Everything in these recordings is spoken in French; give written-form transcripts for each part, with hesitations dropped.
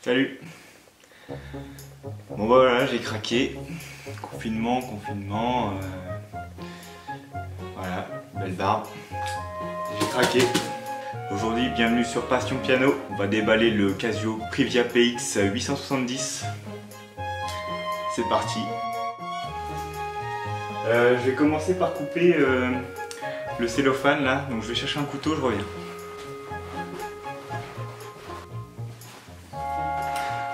Salut. Bon bah voilà, j'ai craqué. Confinement. Voilà, belle barbe. J'ai craqué. Aujourd'hui, bienvenue sur Passion Piano. On va déballer le Casio Privia PX 870. C'est parti. Je vais commencer par couper le cellophane là. Donc je vais chercher un couteau, je reviens.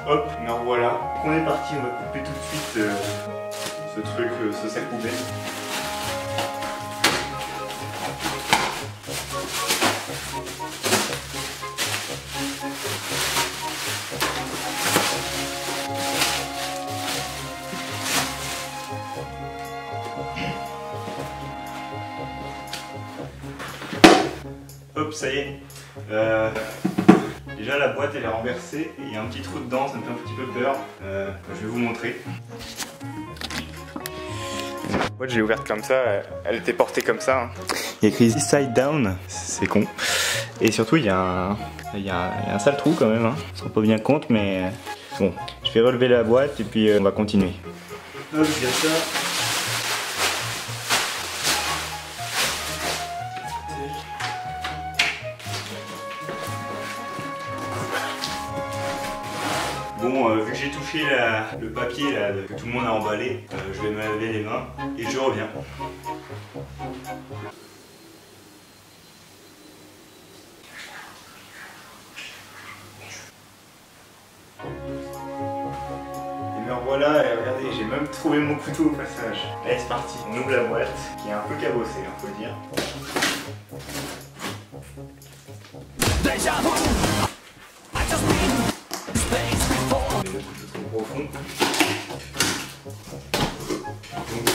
Hop, alors voilà, on est parti, on va couper tout de suite ce truc, ce sac poubelle. Hop, ça y est. Déjà la boîte elle est renversée et il y a un petit trou dedans, ça me fait un petit peu peur. Je vais vous montrer. La boîte j'ai ouverte comme ça, elle était portée comme ça. Hein. Il y a écrit side down, c'est con. Et surtout il y a un sale trou quand même, hein. On se rend pas bien compte mais bon. Je vais relever la boîte et puis on va continuer. Hop, il y a ça. Bon, vu que j'ai touché le papier là, que tout le monde a emballé, je vais me laver les mains et je reviens. Et me revoilà, et regardez, j'ai même trouvé mon couteau au passage. Allez, c'est parti, on ouvre la boîte, qui est un peu cabossée, on peut le dire. Profond. Donc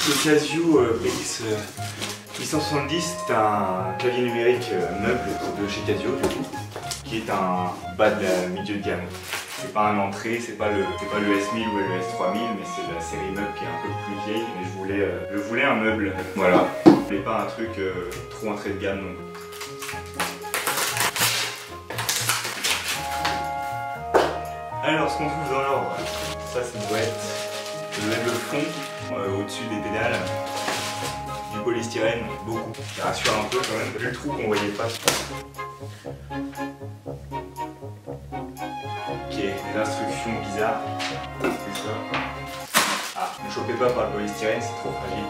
le Casio PX 870 c'est un clavier numérique meuble de chez Casio du coup, qui est un bas de milieu de gamme. C'est pas un entrée, c'est pas le S1000 ou le S3000, mais c'est la série meuble qui est un peu plus vieille. Mais je voulais un meuble, voilà. Je voulais pas un truc trop entrée de gamme non. Alors, ce qu'on trouve dans l'ordre, ça c'est une boîte. Je lève le fond au-dessus des pédales, du polystyrène, beaucoup. Ça rassure un peu quand même, vu le trou qu'on voyait pas. Ok, des instructions bizarres. C'est ça. Ah, ne chopez pas par le polystyrène, c'est trop fragile.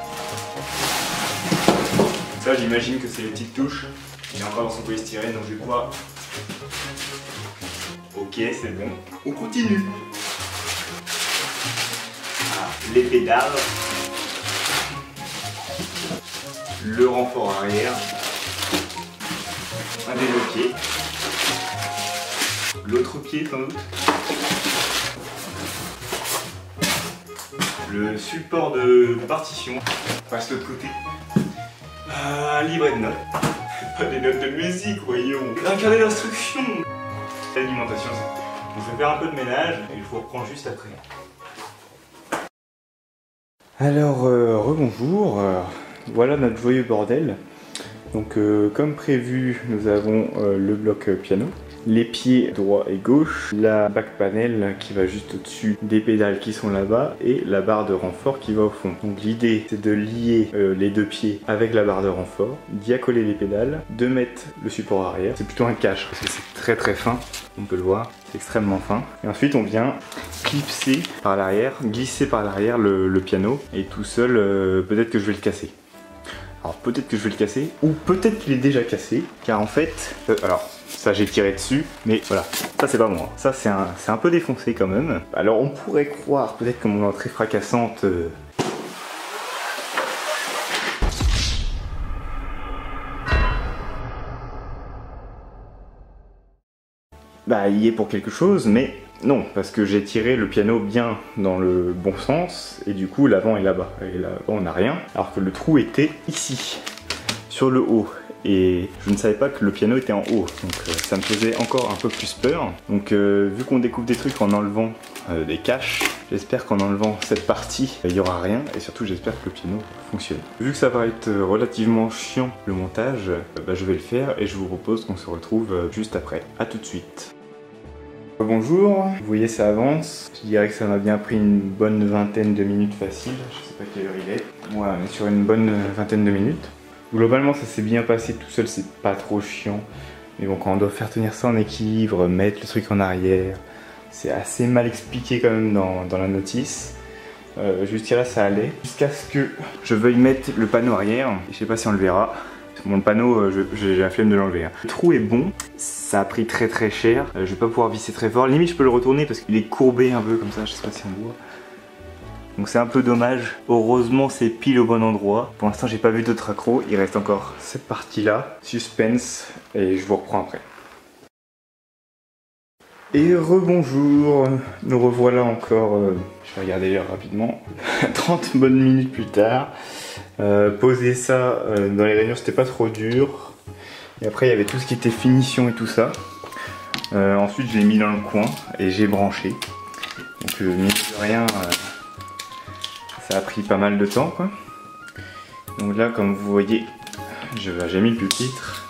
Ça, j'imagine que c'est les petites touches. Il est encore dans son polystyrène, donc je vais pouvoir. Ok, c'est bon. On continue. Ah, les pédales. Le renfort arrière. Un des deux pieds. L'autre pied sans doute. Le support de partition. On passe de l'autre côté. Un livret de notes. Pas des notes de musique, voyons. Un carnet d'instructions. L'alimentation, je vais faire un peu de ménage et je vous reprends juste après. Alors, rebonjour, voilà notre joyeux bordel. Donc, comme prévu, nous avons le bloc piano, les pieds droit et gauche, la back panel qui va juste au-dessus des pédales qui sont là-bas et la barre de renfort qui va au fond. Donc l'idée c'est de lier les deux pieds avec la barre de renfort, d'y accoler les pédales, de mettre le support arrière. C'est plutôt un cache parce que c'est très fin, on peut le voir, c'est extrêmement fin. Et ensuite on vient clipser par l'arrière, glisser par l'arrière le piano et tout seul peut-être que je vais le casser. Alors peut-être que je vais le casser, ou peut-être qu'il est déjà cassé, car en fait, alors ça j'ai tiré dessus, mais voilà, ça c'est pas moi, ça c'est un peu défoncé quand même. Alors on pourrait croire peut-être que mon entrée fracassante bah il y est pour quelque chose, mais non, parce que j'ai tiré le piano bien dans le bon sens, et du coup l'avant est là-bas, et là-bas on n'a rien, alors que le trou était ici, sur le haut. Et je ne savais pas que le piano était en haut, donc ça me faisait encore un peu plus peur. Donc vu qu'on découvre des trucs en enlevant des caches, j'espère qu'en enlevant cette partie, il n'y aura rien, et surtout j'espère que le piano fonctionne. Vu que ça va être relativement chiant le montage, je vais le faire et je vous propose qu'on se retrouve juste après. A tout de suite. Bonjour, vous voyez ça avance, je dirais que ça m'a bien pris une bonne vingtaine de minutes facile, je sais pas quelle heure il est. Voilà, on est sur une bonne vingtaine de minutes. Globalement ça s'est bien passé tout seul, c'est pas trop chiant. Mais bon, quand on doit faire tenir ça en équilibre, mettre le truc en arrière, c'est assez mal expliqué quand même dans la notice. Jusqu'à là ça allait, jusqu'à ce que je veuille mettre le panneau arrière, je sais pas si on le verra. Bon, le panneau, j'ai la flemme de l'enlever. Le trou est bon, ça a pris très très cher. Je vais pas pouvoir visser très fort. Limite, je peux le retourner parce qu'il est courbé un peu comme ça. Je sais pas si on voit. Donc c'est un peu dommage. Heureusement, c'est pile au bon endroit. Pour l'instant, j'ai pas vu d'autres accros. Il reste encore cette partie-là. Suspense. Et je vous reprends après. Et rebonjour. Nous revoilà encore. Je vais regarder l'heure rapidement. 30 bonnes minutes plus tard. Poser ça dans les rainures, c'était pas trop dur. Et après il y avait tout ce qui était finition et tout ça. Ensuite je l'ai mis dans le coin et j'ai branché. Donc mine de rien, ça a pris pas mal de temps quoi. Donc là comme vous voyez, j'ai mis le pupitre.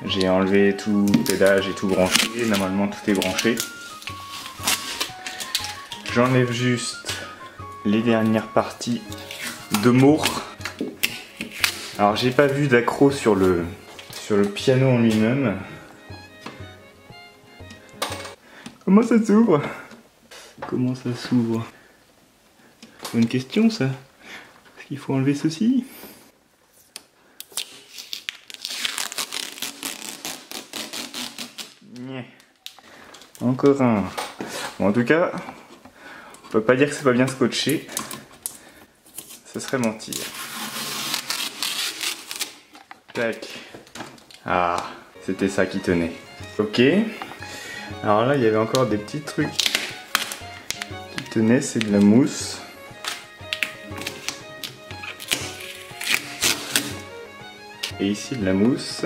J'ai enlevé tout le pédage et tout branché. Normalement tout est branché. J'enlève juste les dernières parties de mours. Alors j'ai pas vu d'accro sur le piano en lui-même. Comment ça s'ouvre? Comment ça s'ouvre? Bonne question ça. Est-ce qu'il faut enlever ceci? Encore un. Bon en tout cas, on peut pas dire que c'est pas bien scotché. Ce serait mentir. Tac. Ah, c'était ça qui tenait. Ok. Alors là, il y avait encore des petits trucs qui tenaient, c'est de la mousse. Et ici de la mousse.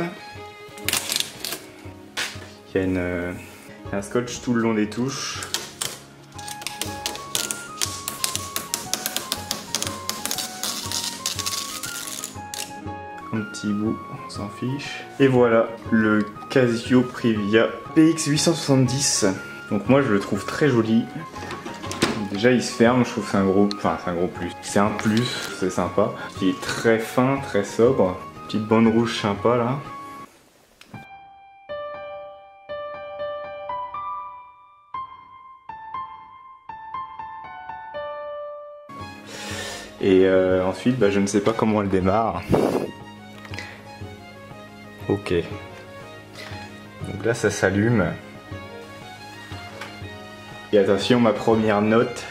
Il y a un scotch tout le long des touches. Un petit bout, on s'en fiche. Et voilà, le Casio Privia PX870. Donc moi je le trouve très joli. Déjà il se ferme, je trouve que c'est un gros, c'est un gros plus. C'est un plus, c'est sympa. Il est très fin, très sobre. Petite bande rouge sympa là. Et ensuite, je ne sais pas comment elle démarre. Ok. Donc là, ça s'allume. Et attention, ma première note.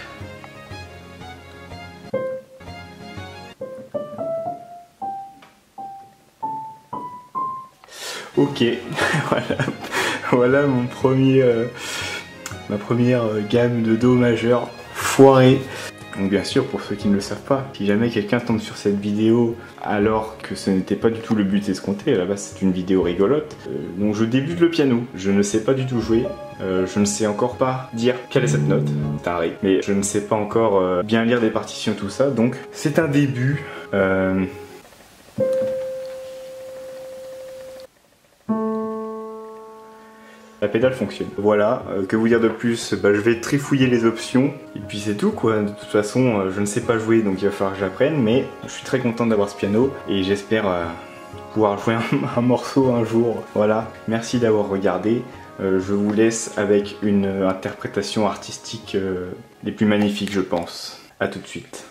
Ok. Voilà mon premier, ma première gamme de Do majeur foirée. Donc bien sûr, pour ceux qui ne le savent pas, si jamais quelqu'un tombe sur cette vidéo alors que ce n'était pas du tout le but escompté, à la base c'est une vidéo rigolote, donc je débute le piano, je ne sais pas du tout jouer, je ne sais encore pas dire quelle est cette note, c'est un ré, mais je ne sais pas encore bien lire des partitions tout ça, donc c'est un début. La pédale fonctionne. Voilà, que vous dire de plus, je vais trifouiller les options et puis c'est tout quoi. De toute façon, je ne sais pas jouer donc il va falloir que j'apprenne, mais je suis très content d'avoir ce piano et j'espère pouvoir jouer un morceau un jour. Voilà, merci d'avoir regardé. Je vous laisse avec une interprétation artistique des plus magnifiques je pense. A tout de suite.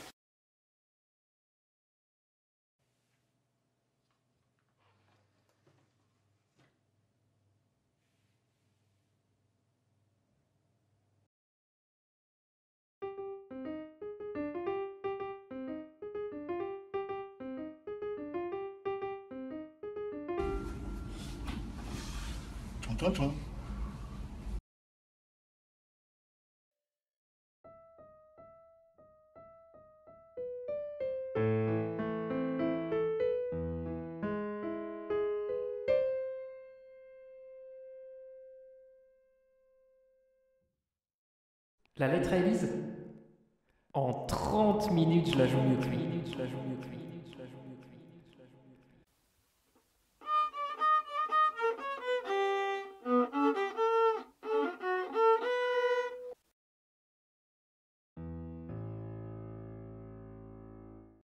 Toi. La lettre à Élise? En 30 minutes, je la joue mieux que lui.